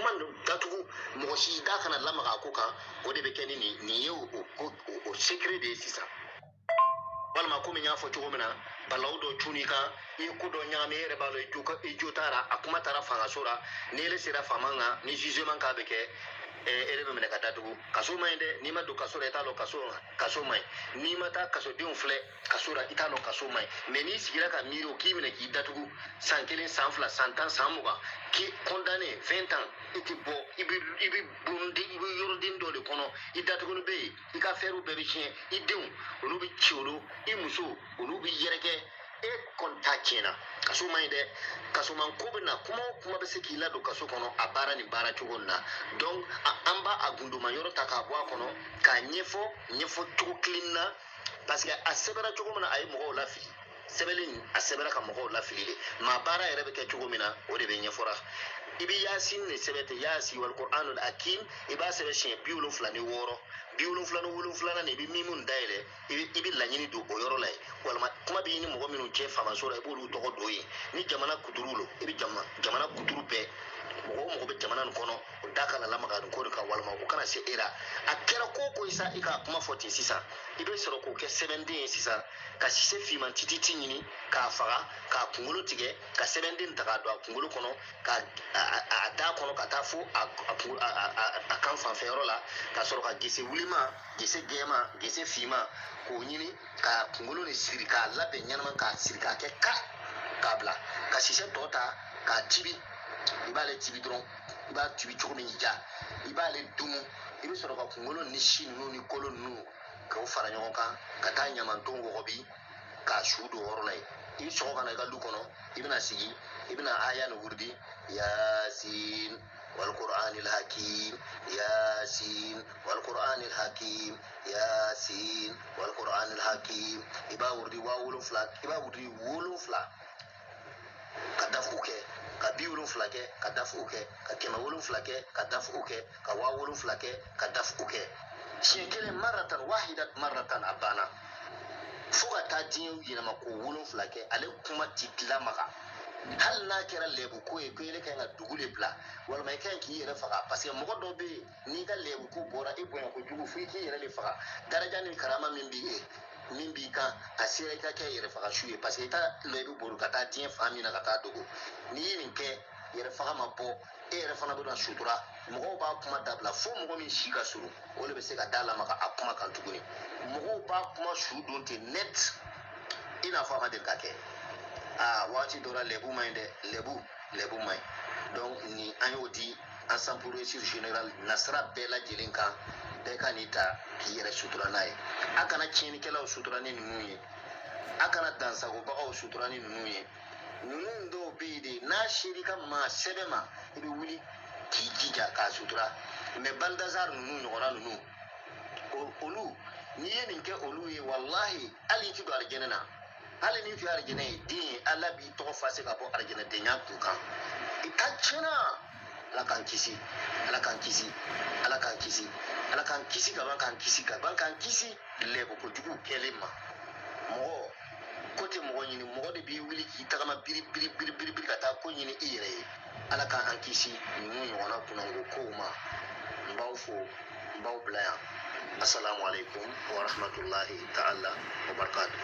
kuma datugu mɔgɔ si da kana lamaga ko kan o de bɛ kɛ ni nin ye o secret de ye sisan walima komi n y'a fɔ cogo min na balawu dɔ cunni kan i ye ko dɔ ɲagami e yɛrɛ b'a dɔn i jo taara a kuma taara fangaso la ni ele sera faama kan ni jugement k'a bɛ kɛ e de bɛ minɛ ka datugu kaso man ɲi dɛ n'i ma don kaso la i t'a dɔn kaso man ɲi n'i ma taa kasodenw filɛ kaso la i t'a dɔn kaso man ɲi mɛ n'i sigira ka miiri o k'i minɛ k'i datugu san 1 san 2 san 10 san 20 k'i condamné 20 ans i tɛ bɔ i bɛ yɔrɔden dɔ de kɔnɔ i datuguni bɛ yen i ka fɛɛrɛw bɛɛ bɛ tiɲɛ i denw olu bɛ ci olu i muso olu bɛ yɛrɛkɛ e kɔni ta tiɲɛna kaso man ɲi dɛ kasoman ko bɛ na kuma o kuma bɛ se k'i ladon kaso kɔnɔ a baara nin baara cogo nin na donc an b'a a gundoma yɔrɔ ta k'a bɔ a kɔnɔ k'a ɲɛfɔ cogo kelen na parce que a sɛbɛnna cogo min na a ye mɔgɔw lafili sɛbɛnni a sɛbɛnna ka mɔgɔw lafili de maa baara yɛrɛ bɛ kɛ cogo min na o de bɛ ɲɛfɔra i bɛ yasin de sɛbɛn ten yasi wal qur'anul hakim i b'a sɛbɛn siɲɛ 76 ni 77 na i bɛ mimu dayɛlɛ i bɛ laɲini don o yɔrɔ la yen walima kuma b'i ni mɔgɔ minnu cɛ faamaso la i b'olu tɔgɔ don yen ni jamana kuturu lo i bɛ jamana kuturu bɛɛ mɔgɔ o mɔgɔ bɛ jamana nin kɔnɔ o da kana lamaga nin ko de kan walima o kana se e la a kɛra ko o ko sa i ka kuma fɔ ten sisan i bɛ sɔrɔ k'o kɛ sɛbɛnden ye sisan ka sise fiman tititi ɲini k'a faga k'a kunkolo tigɛ ka sɛbɛnden ta k'a don a kunkolo kɔnɔ ka a da kɔnɔ ka taa fo a kan fanfɛyɔrɔ la ka sɔrɔ ka gese wulima gese gɛɛma gese fiman k'o ɲini ka kunkolo nin siri k'a labɛn ɲɛnama k'a siri k'a kɛ k'a bila ka sise tɔ ta k'a tibi i b'ale tibi dɔrɔn i b'a tibi cogo min ja i b'ale dumu i bɛ sɔrɔ ka kunkolo ni si ninnu ni kolo ninnu k'o fara ɲɔgɔn kan ka taa ɲamanton wɔgɔbi k'a su don yɔrɔ la yen i bɛ sɔgɔ ka na i ka du kɔnɔ i bɛna sigi i bɛna aya ni wurudi yasin wal qur'anil hakim yasin wal qur'anil hakim yasin wal qur'anil hakim i b'a wurudi 7 i b'a wurudi 7 ka dafu kɛ ka 70 kɛ ka dafu kɛ ka 170 kɛ ka dafu kɛ ka 70 kɛ ka dafu kɛ siɲɛ kelen maratan a banna fo ka taa diɲɛ yɛlɛma ko 7 kɛ ale kuma ti lamaga hali n'a kɛra lɛbu ko ye ko e kan ka dugu de bila walima i kan k'i yɛrɛ faga parce que mɔgɔ dɔ bɛ yen n'i ka lɛbu ko bɔra i bonya kojugu fo i k'i yɛrɛ de faga daraja ni karama min b'i kan a sera i ka kɛ yɛrɛ faga su ye parce que i ta lɛbu bolo ka taa diɲɛ fan min na ka taa dogo n'i ye nin kɛ yɛrɛ faga ma bɔ e yɛrɛ fana bɛ na sutura mɔgɔw b'a kuma dabila fo mɔgɔ min si ka surun o de bɛ se ka da lamaga a kuma kan tuguni mɔgɔw b'a kuma su don ten net i n'a fɔ a ma deli ka kɛ waati dɔ la lɛbu man ɲi dɛ lɛbu man ɲi donc ni an y'o di ensemble pour réussir général nasira bɛɛ lajɛlen kan bɛɛ ka n'i ta k'i yɛrɛ sutura n'a ye a kana tiɲɛnikɛlaw sutura ni ninnu ye a kana dansagobagaw sutura ni ninnu ye ninnu dɔw bɛ yen de n'a seri ka maa sɛbɛn ma i bɛ wuli k'i jija k'a sutura mɛ Baltazar ninnu ɲɔgɔnna ninnu olu n'i ye nin kɛ olu ye walahi hali i ti don alijɛnɛ na hali n'i tun ye alijɛnɛ ye den ye ala b'i tɔgɔ fase ka bɔ alijɛnɛ denya kun kan i ka tiɲɛna ala k'an kisi ala k'an kisi ala k'an kisi ala k'an kisi ka ban k'an kisi lɛbu kojugu kɛlen ma mɔgɔ ko tɛ mɔgɔ ɲini mɔgɔ de b'i wuli k'i tagama biri ka taa ko ɲini i yɛrɛ ye ala k'an kisi ninnu ɲɔgɔnna kunnango kow ma n b'aw fo n b'aw bila yan assalamu alaikum wa rahmatullahi ta'ala wa barakatuh